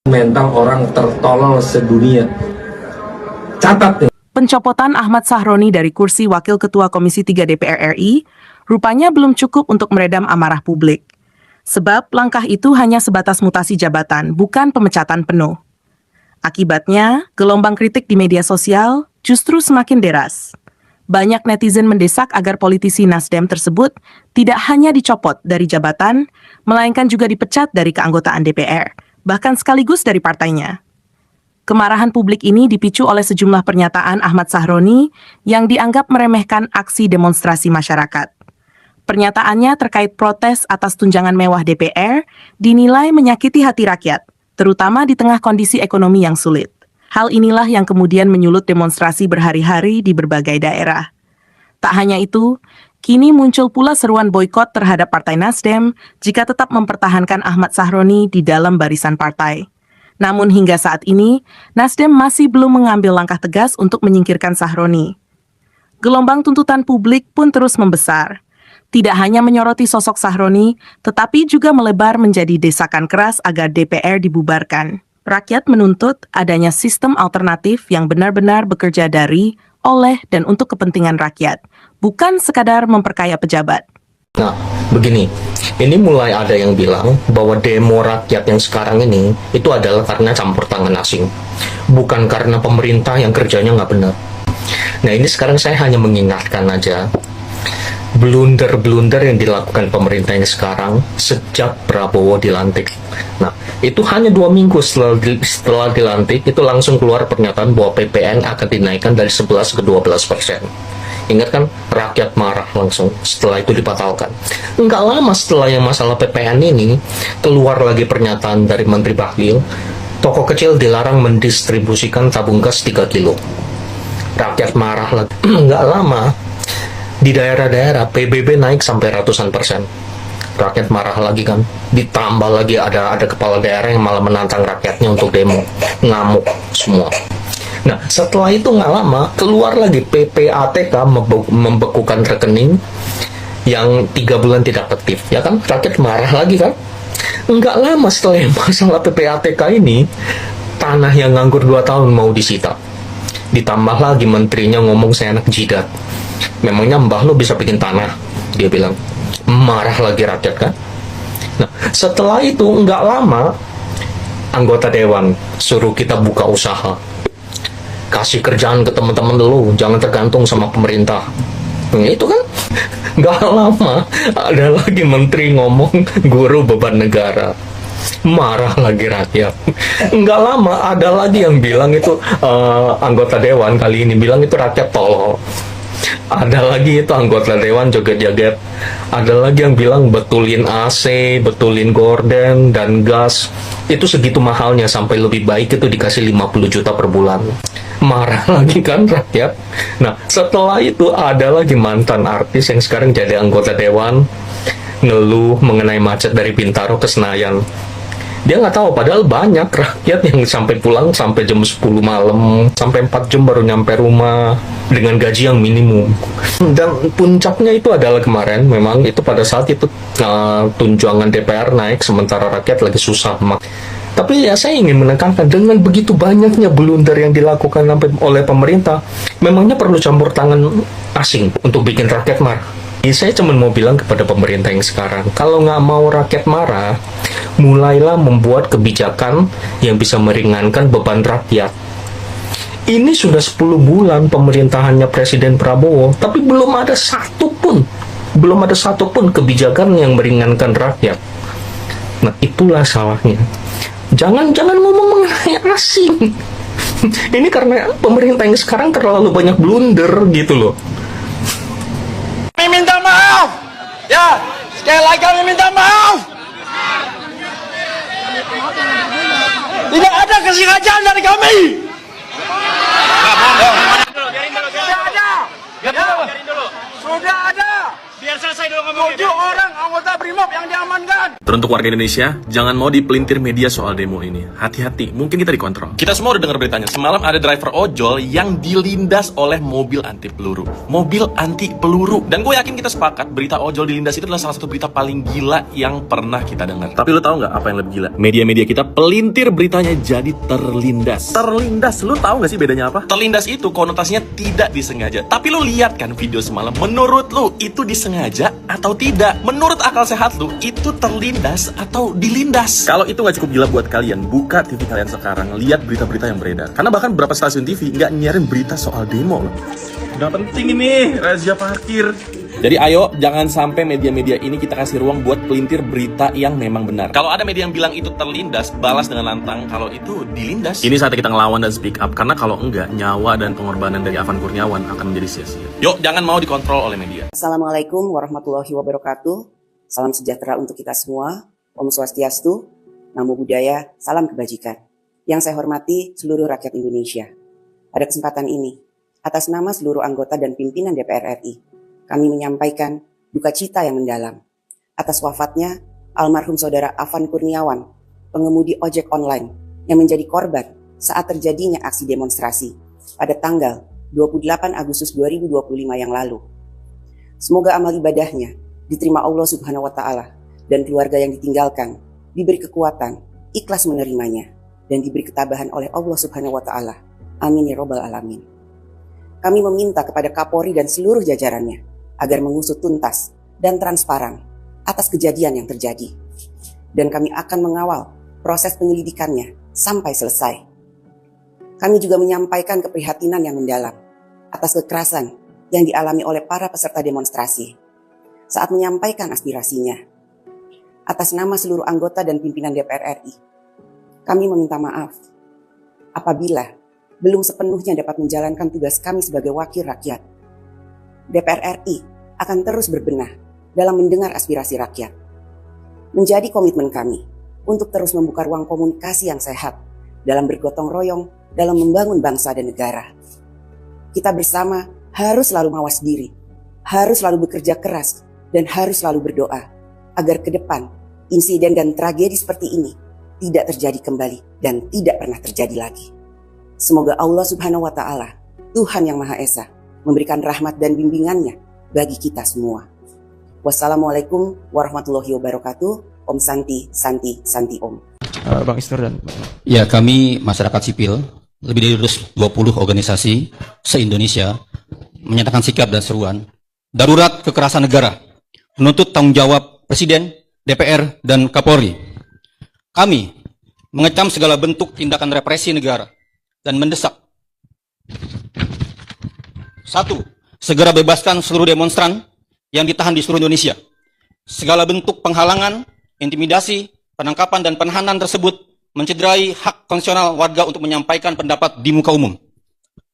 mental orang tertolol sedunia. Catat nih. Pencopotan Ahmad Sahroni dari kursi Wakil Ketua Komisi 3 DPR RI rupanya belum cukup untuk meredam amarah publik. Sebab langkah itu hanya sebatas mutasi jabatan, bukan pemecatan penuh. Akibatnya, gelombang kritik di media sosial justru semakin deras. Banyak netizen mendesak agar politisi Nasdem tersebut tidak hanya dicopot dari jabatan, melainkan juga dipecat dari keanggotaan DPR, bahkan sekaligus dari partainya. Kemarahan publik ini dipicu oleh sejumlah pernyataan Ahmad Sahroni yang dianggap meremehkan aksi demonstrasi masyarakat. Pernyataannya terkait protes atas tunjangan mewah DPR dinilai menyakiti hati rakyat, terutama di tengah kondisi ekonomi yang sulit. Hal inilah yang kemudian menyulut demonstrasi berhari-hari di berbagai daerah. Tak hanya itu, kini muncul pula seruan boikot terhadap Partai Nasdem jika tetap mempertahankan Ahmad Sahroni di dalam barisan partai. Namun hingga saat ini, Nasdem masih belum mengambil langkah tegas untuk menyingkirkan Sahroni. Gelombang tuntutan publik pun terus membesar. Tidak hanya menyoroti sosok Sahroni, tetapi juga melebar menjadi desakan keras agar DPR dibubarkan. Rakyat menuntut adanya sistem alternatif yang benar-benar bekerja dari, oleh, dan untuk kepentingan rakyat, bukan sekadar memperkaya pejabat. Nah, begini, ini mulai ada yang bilang bahwa demo rakyat yang sekarang ini itu adalah karena campur tangan asing, bukan karena pemerintah yang kerjanya nggak benar. Nah, ini sekarang saya hanya mengingatkan aja, blunder-blunder yang dilakukan pemerintah yang sekarang sejak Prabowo dilantik. Nah, itu hanya 2 minggu setelah dilantik, itu langsung keluar pernyataan bahwa PPN akan dinaikkan dari 11 ke 12%. Ingat kan, rakyat marah langsung setelah itu dibatalkan. Enggak lama setelah yang masalah PPN ini, keluar lagi pernyataan dari Menteri Bahlil, toko kecil dilarang mendistribusikan tabung gas 3 kilo. Rakyat marah lagi. Enggak lama, di daerah-daerah PBB naik sampai ratusan persen. Rakyat marah lagi kan. Ditambah lagi ada kepala daerah yang malah menantang rakyatnya untuk demo. Ngamuk semua. Nah, setelah itu nggak lama, keluar lagi PPATK membekukan rekening yang 3 bulan tidak aktif. Ya kan, rakyat marah lagi kan. Nggak lama setelah masalah PPATK ini, tanah yang nganggur 2 tahun mau disita. Ditambah lagi menterinya ngomong saya anak jidat. Memangnya mbah lo bisa bikin tanah? Dia bilang. Marah lagi rakyat kan. Nah, setelah itu nggak lama, anggota dewan suruh kita buka usaha. Kasih kerjaan ke teman-teman dulu, jangan tergantung sama pemerintah. Itu kan, nggak lama ada lagi menteri ngomong guru beban negara. Marah lagi rakyat. Nggak lama ada lagi yang bilang itu anggota dewan kali ini bilang itu rakyat tolol. Ada lagi itu anggota dewan joget-joget. Ada lagi yang bilang betulin AC, betulin gorden dan gas. Itu segitu mahalnya sampai lebih baik itu dikasih 50 juta per bulan. Marah lagi kan rakyat. Nah, setelah itu ada lagi mantan artis yang sekarang jadi anggota dewan ngeluh mengenai macet dari Bintaro ke Senayan. Dia nggak tahu, padahal banyak rakyat yang sampai pulang sampai jam 10 malam, sampai 4 jam baru nyampe rumah dengan gaji yang minimum. Dan puncaknya itu adalah kemarin, memang itu pada saat itu tunjangan DPR naik, sementara rakyat lagi susah. Tapi ya saya ingin menekankan, dengan begitu banyaknya blunder yang dilakukan oleh pemerintah, memangnya perlu campur tangan asing untuk bikin rakyat marah? Saya cuma mau bilang kepada pemerintah yang sekarang, kalau nggak mau rakyat marah, mulailah membuat kebijakan yang bisa meringankan beban rakyat. Ini sudah 10 bulan pemerintahannya Presiden Prabowo, tapi belum ada satupun kebijakan yang meringankan rakyat. Nah, itulah salahnya. Jangan ngomong mengenai asing. Ini karena pemerintah yang sekarang terlalu banyak blunder gitu loh. Kami minta maaf. Ya, sekali lagi kami minta maaf. Tidak ada kesengajaan dari kami. Sudah ada. Sudah ada. Biar selesai. selesai dulu ngomongnya. 7 orang anggota BRIMOB yang diamankan. Teruntuk warga Indonesia, jangan mau dipelintir media soal demo ini. Hati-hati, mungkin kita dikontrol. Kita semua udah dengar beritanya. Semalam ada driver ojol yang dilindas oleh mobil anti peluru. Mobil anti peluru. Dan gue yakin kita sepakat, berita ojol dilindas itu adalah salah satu berita paling gila yang pernah kita dengar. Tapi lu tahu nggak apa yang lebih gila? Media-media kita pelintir beritanya jadi terlindas. Terlindas, lu tahu nggak sih bedanya apa? Terlindas itu konotasinya tidak disengaja. Tapi lu lihat kan video semalam, menurut lu itu disengaja atau tidak? Menurut akal sehat lu, itu terlindas atau dilindas? Kalau itu nggak cukup gila buat kalian, buka TV kalian sekarang, lihat berita-berita yang beredar. Karena bahkan beberapa stasiun TV nggak nyiarin berita soal demo loh. Udah penting ini, razia parkir. Jadi ayo, jangan sampai media-media ini kita kasih ruang buat pelintir berita yang memang benar. Kalau ada media yang bilang itu terlindas, balas dengan lantang kalau itu dilindas. Ini saatnya kita ngelawan dan speak up, karena kalau enggak, nyawa dan pengorbanan dari Afan Kurniawan akan menjadi sia-sia. Yuk, jangan mau dikontrol oleh media. Assalamualaikum warahmatullahi wabarakatuh. Salam sejahtera untuk kita semua. Om Swastiastu, Namo Buddhaya, salam kebajikan. Yang saya hormati seluruh rakyat Indonesia. Pada kesempatan ini, atas nama seluruh anggota dan pimpinan DPR RI, kami menyampaikan duka cita yang mendalam atas wafatnya almarhum saudara Afan Kurniawan, pengemudi ojek online yang menjadi korban saat terjadinya aksi demonstrasi pada tanggal 28 Agustus 2025 yang lalu. Semoga amal ibadahnya diterima Allah Subhanahu wa Ta'ala dan keluarga yang ditinggalkan diberi kekuatan, ikhlas menerimanya, dan diberi ketabahan oleh Allah Subhanahu wa Ta'ala. Amin ya Rabbal Alamin. Kami meminta kepada Kapolri dan seluruh jajarannya agar mengusut tuntas dan transparan atas kejadian yang terjadi. Dan kami akan mengawal proses penyelidikannya sampai selesai. Kami juga menyampaikan keprihatinan yang mendalam atas kekerasan yang dialami oleh para peserta demonstrasi saat menyampaikan aspirasinya. Atas nama seluruh anggota dan pimpinan DPR RI, kami meminta maaf apabila belum sepenuhnya dapat menjalankan tugas kami sebagai wakil rakyat. DPR RI akan terus berbenah dalam mendengar aspirasi rakyat. Menjadi komitmen kami untuk terus membuka ruang komunikasi yang sehat dalam bergotong royong dalam membangun bangsa dan negara. Kita bersama harus selalu mawas diri, harus selalu bekerja keras, dan harus selalu berdoa agar ke depan insiden dan tragedi seperti ini tidak terjadi kembali dan tidak pernah terjadi lagi. Semoga Allah Subhanahu wa Ta'ala, Tuhan yang Maha Esa, memberikan rahmat dan bimbingannya bagi kita semua. Wassalamualaikum warahmatullahi wabarakatuh. Om Santi, Santi, Santi Om. Bang Isnur dan Ya, kami masyarakat sipil, lebih dari 20 organisasi se-Indonesia menyatakan sikap dan seruan darurat kekerasan negara, menuntut tanggung jawab Presiden, DPR, dan Kapolri. Kami mengecam segala bentuk tindakan represi negara dan mendesak 1. Segera bebaskan seluruh demonstran yang ditahan di seluruh Indonesia. Segala bentuk penghalangan, intimidasi, penangkapan, dan penahanan tersebut mencederai hak konstitusional warga untuk menyampaikan pendapat di muka umum.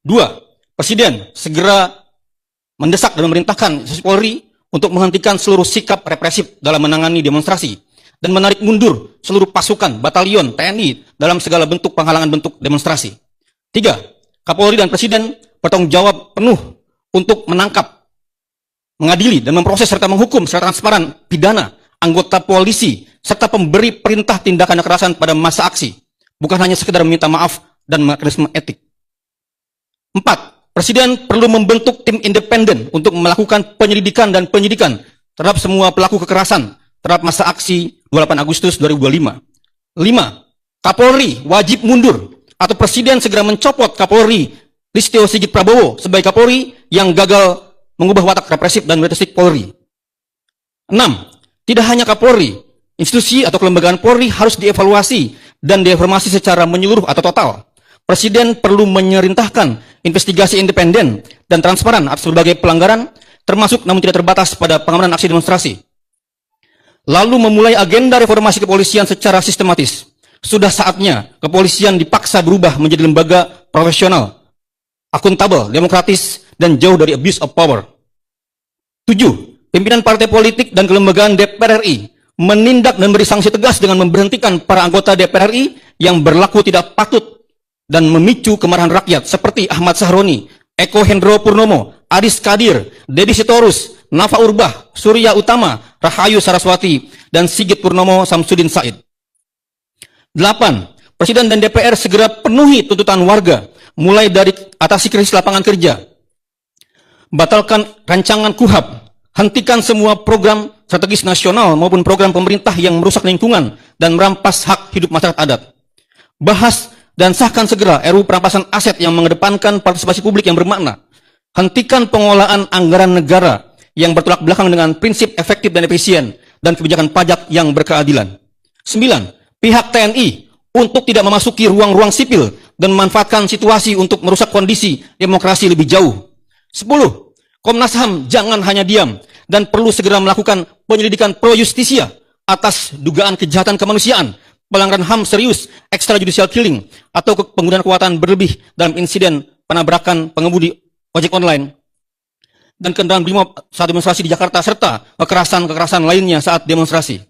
2. Presiden segera mendesak dan memerintahkan institusi Polri untuk menghentikan seluruh sikap represif dalam menangani demonstrasi dan menarik mundur seluruh pasukan, batalion, TNI dalam segala bentuk penghalangan bentuk demonstrasi. 3. Kapolri dan Presiden bertanggung jawab penuh untuk menangkap, mengadili, dan memproses serta menghukum secara transparan pidana anggota polisi serta pemberi perintah tindakan kekerasan pada masa aksi, bukan hanya sekedar meminta maaf dan mekanisme etik. 4. Presiden perlu membentuk tim independen untuk melakukan penyelidikan dan penyidikan terhadap semua pelaku kekerasan terhadap masa aksi 28 Agustus 2025. 5. Kapolri wajib mundur atau Presiden segera mencopot Kapolri Listio Sigit Prabowo sebagai Kapolri yang gagal mengubah watak represif dan militeristik Polri. 6. Tidak hanya Kapolri, institusi atau kelembagaan Polri harus dievaluasi dan direformasi secara menyeluruh atau total. Presiden perlu memerintahkan investigasi independen dan transparan atas berbagai pelanggaran, termasuk namun tidak terbatas pada pengamanan aksi demonstrasi. Lalu memulai agenda reformasi kepolisian secara sistematis. Sudah saatnya kepolisian dipaksa berubah menjadi lembaga profesional, akuntabel, demokratis, dan jauh dari abuse of power. 7. Pimpinan partai politik dan kelembagaan DPR RI menindak dan beri sanksi tegas dengan memberhentikan para anggota DPR RI yang berlaku tidak patut dan memicu kemarahan rakyat seperti Ahmad Sahroni, Eko Hendro Purnomo, Adis Kadir, Dedi Sitorus, Nafa Urbah, Surya Utama, Rahayu Saraswati, dan Sigit Purnomo Samsudin Said. 8. Presiden dan DPR segera penuhi tuntutan warga, mulai dari atasi krisis lapangan kerja, batalkan rancangan KUHAP, hentikan semua program strategis nasional maupun program pemerintah yang merusak lingkungan dan merampas hak hidup masyarakat adat. Bahas dan sahkan segera RUU perampasan aset yang mengedepankan partisipasi publik yang bermakna. Hentikan pengolahan anggaran negara yang bertolak belakang dengan prinsip efektif dan efisien dan kebijakan pajak yang berkeadilan. 9. Pihak TNI untuk tidak memasuki ruang-ruang sipil dan memanfaatkan situasi untuk merusak kondisi demokrasi lebih jauh. 10. Komnas HAM jangan hanya diam dan perlu segera melakukan penyelidikan pro justisia atas dugaan kejahatan kemanusiaan, pelanggaran HAM serius, extrajudicial killing, atau penggunaan kekuatan berlebih dalam insiden penabrakan pengemudi ojek online dan kendaraan BRIMOB saat demonstrasi di Jakarta, serta kekerasan-kekerasan lainnya saat demonstrasi.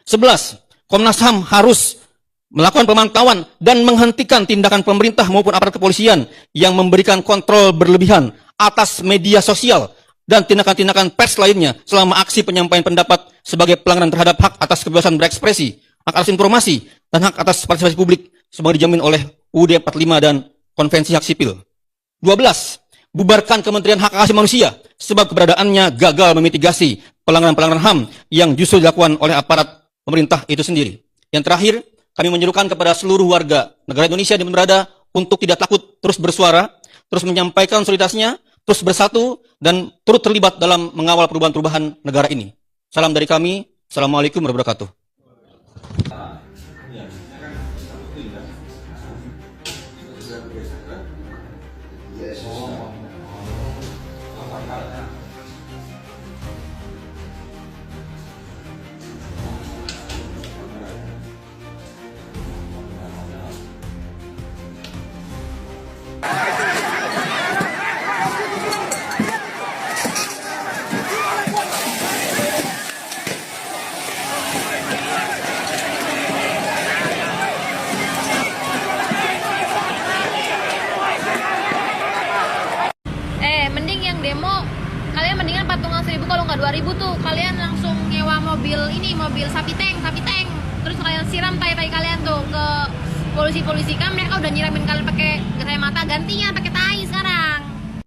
11. Komnas HAM harus melakukan pemantauan dan menghentikan tindakan pemerintah maupun aparat kepolisian yang memberikan kontrol berlebihan atas media sosial dan tindakan-tindakan pers lainnya selama aksi penyampaian pendapat sebagai pelanggaran terhadap hak atas kebebasan berekspresi, hak atas informasi, dan hak atas partisipasi publik sebagai dijamin oleh UUD 45 dan Konvensi Hak Sipil. 12. Bubarkan Kementerian Hak Asasi Manusia sebab keberadaannya gagal memitigasi pelanggaran-pelanggaran HAM yang justru dilakukan oleh aparat pemerintah itu sendiri. Yang terakhir, kami menyerukan kepada seluruh warga negara Indonesia di mana berada untuk tidak takut terus bersuara, terus menyampaikan solidaritasnya, terus bersatu, dan turut terlibat dalam mengawal perubahan-perubahan negara ini. Salam dari kami. Assalamualaikum warahmatullahi wabarakatuh. Mending yang demo, kalian mendingan patungan 1.000 kalau nggak 2.000 tuh, kalian langsung nyewa mobil sapi tank, terus kalian siram tai kalian tuh ke polisi kan mereka udah nyiramin kalian pakai gas air mata, gantinya pakai tai sekarang.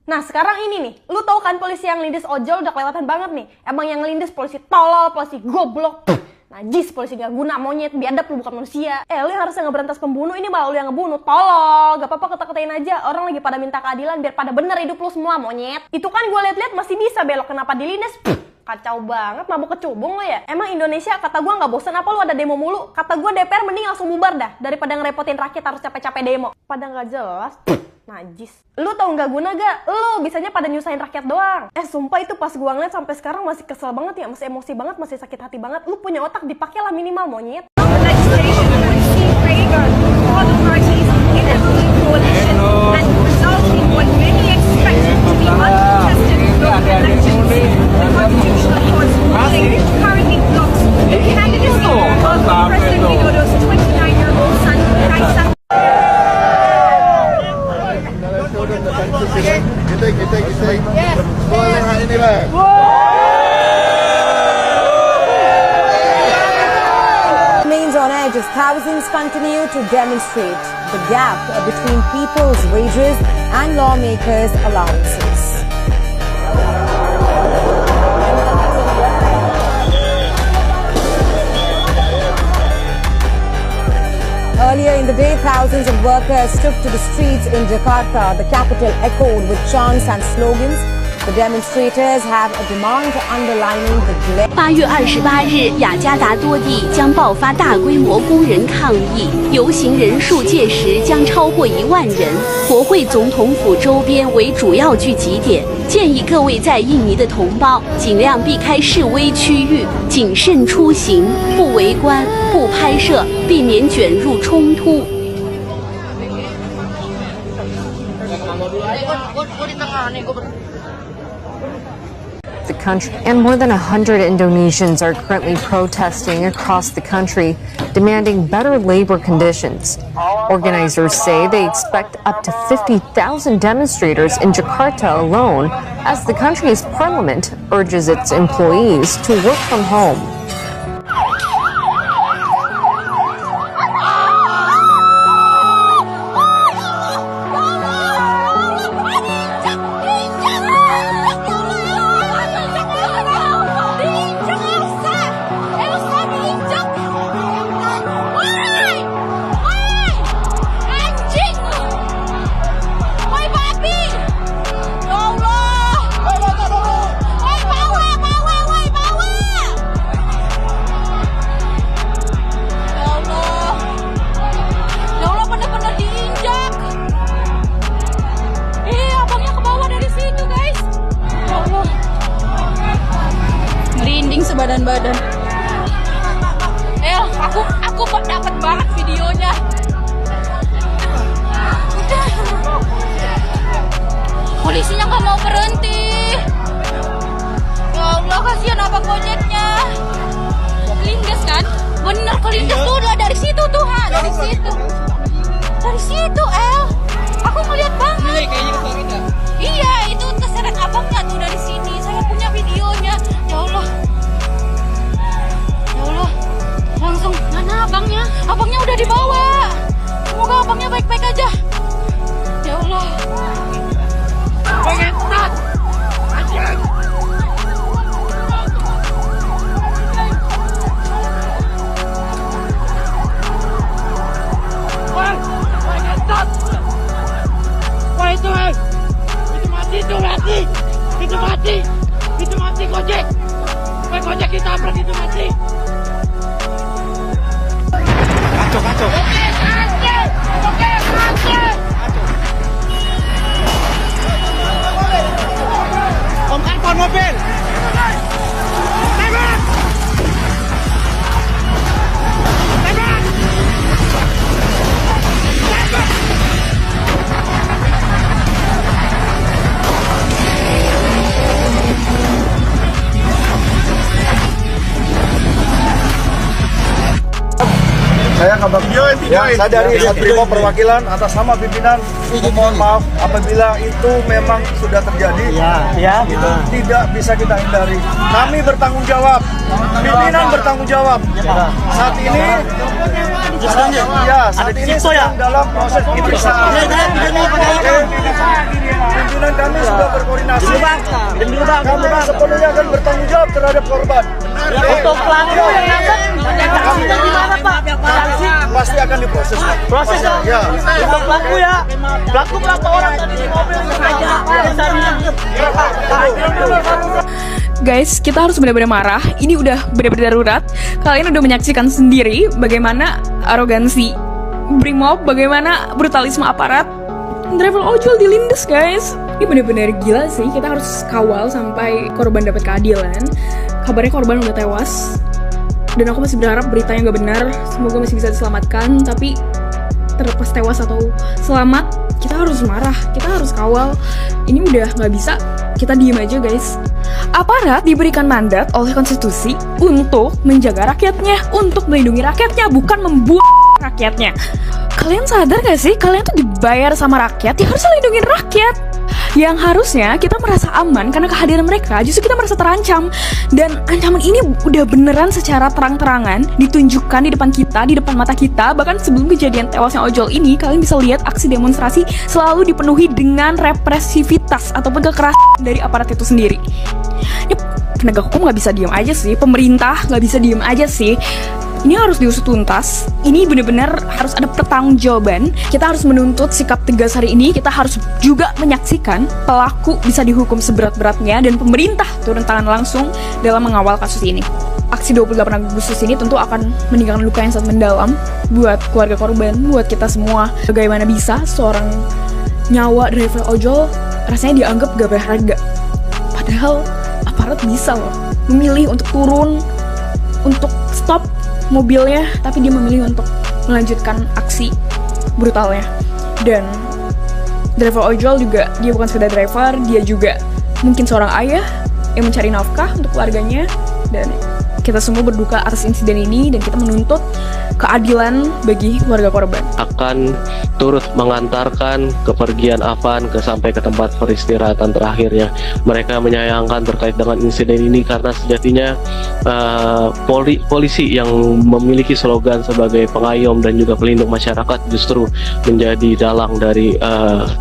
Nah sekarang ini nih, lu tahu kan polisi yang lindes ojol udah kelewatan banget nih. Emang yang lindes polisi tolol, polisi goblok, najis, polisi gak guna, monyet, biadab, lu bukan manusia. Lu yang harusnya ngeberantas pembunuh, ini malah lu yang ngebunuh, tolol. Gak apa-apa kata-katain aja, orang lagi pada minta keadilan biar pada bener hidup lu semua, monyet. Itu kan gue liat-liat masih bisa belok, kenapa dilindes? Kacau banget, mabuk kecubung lu ya. Emang Indonesia kata gue gak bosan apa lu ada demo mulu? Kata gue DPR mending langsung bubar dah, daripada ngerepotin rakyat harus capek-capek demo. Pada gak jelas, najis. Lu tau nggak guna gak? Lu bisanya pada nyusahin rakyat doang. Sumpah itu pas gua ngeliat sampai sekarang masih kesel banget ya, masih emosi banget, masih sakit hati banget. Lu punya otak dipakailah minimal, monyet. Remains on edge as thousands continue to demonstrate the gap between people's wages and lawmakers' allowances. Earlier in the day, thousands of workers took to the streets in Jakarta. The capital echoed with chants and slogans. The demonstrators have a demand underlining the glare. 8月28日，雅加达多地将爆发大规模工人抗议，游行人数届时将超过1万人。国会总统府周边为主要聚集点，建议各位在印尼的同胞尽量避开示威区域，谨慎出行，不围观，不拍摄，避免卷入冲突。 8 the country. And more than 100 Indonesians are currently protesting across the country, demanding better labor conditions. Organizers say they expect up to 50,000 demonstrators in Jakarta alone as the country's parliament urges its employees to work from home. Badan-badan. Aku dapat banget videonya. Polisinya nggak mau berhenti. Ya Allah, kasihan abang gojeknya. Kelindes kan? Bener kelindes tuh lah dari situ tuh, dari situ. Dari situ, El. Aku ngeliat banget. Iya, itu keseret abangnya tuh dari sini. Saya punya videonya. Ya Allah. Langsung, mana abangnya? Abangnya udah dibawa. Semoga abangnya baik-baik aja. Ya Allah. Pengetat. Anjing. Woi, pengetat. Woi itu, itu mati, itu mati. Itu mati. Itu mati Gojek. Woi Gojek ditabrak, itu mati. Kacau. Om Arfan mobil. Saya kabar saya dari Brimob perwakilan atas nama pimpinan mohon maaf apabila itu memang sudah terjadi itu tidak bisa kita hindari. Kami bertanggung jawab, pimpinan bertanggung jawab. Saat ini sedang dalam proses pemeriksaan. Pimpinan kami sudah berkoordinasi. Kami sepenuhnya akan bertanggung jawab terhadap korban. Untuk pelaku yang nangkep, di mana Pak? Pasti akan diproses. Proses ya. Untuk pelaku ya. Pelaku berapa orang tadi di mobil sengaja? Guys, kita harus benar-benar marah. Ini udah benar-benar darurat. Kalian udah menyaksikan sendiri bagaimana arogansi Brimob, bagaimana brutalisme aparat. Driver ojol dilindas, guys. Ini benar-benar gila sih. Kita harus kawal sampai korban dapat keadilan. Kabarnya korban udah tewas. Dan aku masih berharap beritanya nggak benar. Semoga masih bisa diselamatkan. Tapi terlepas tewas atau selamat, kita harus marah. Kita harus kawal. Ini udah nggak bisa. Kita diem aja, guys. Aparat diberikan mandat oleh konstitusi untuk menjaga rakyatnya, untuk melindungi rakyatnya, bukan membuat rakyatnya. Kalian sadar gak sih? Kalian tuh dibayar sama rakyat, ya harus lindungin rakyat. Yang harusnya kita merasa aman karena kehadiran mereka, justru kita merasa terancam. Dan ancaman ini udah beneran secara terang-terangan ditunjukkan di depan kita, di depan mata kita. Bahkan sebelum kejadian tewasnya ojol ini, kalian bisa lihat aksi demonstrasi selalu dipenuhi dengan represivitas ataupun kekerasan dari aparat itu sendiri. Ya, penegak hukum gak bisa diem aja sih, pemerintah gak bisa diem aja sih. Ini harus diusut tuntas. Ini benar-benar harus ada pertanggungjawaban. Kita harus menuntut sikap tegas hari ini. Kita harus juga menyaksikan pelaku bisa dihukum seberat-beratnya dan pemerintah turun tangan langsung dalam mengawal kasus ini. Aksi 28 Agustus ini tentu akan meninggalkan luka yang sangat mendalam buat keluarga korban, buat kita semua. Bagaimana bisa seorang nyawa driver ojol rasanya dianggap gak berharga. Padahal aparat bisa loh memilih untuk turun, untuk stop mobilnya, tapi dia memilih untuk melanjutkan aksi brutalnya. Dan driver ojol juga, dia bukan sekedar driver, dia juga mungkin seorang ayah, yang mencari nafkah untuk keluarganya, dan kita semua berduka atas insiden ini dan kita menuntut keadilan bagi keluarga korban. Akan turut mengantarkan kepergian Afan sampai ke tempat peristirahatan terakhirnya. Mereka menyayangkan terkait dengan insiden ini karena sejatinya polisi yang memiliki slogan sebagai pengayom dan juga pelindung masyarakat justru menjadi dalang dari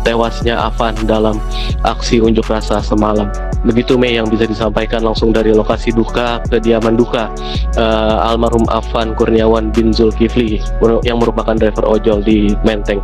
tewasnya Afan dalam aksi unjuk rasa semalam. Begitu Mei yang bisa disampaikan langsung dari lokasi duka, kediaman duka almarhum Afan Kurniawan bin Zulkifli yang merupakan driver ojol di Menteng.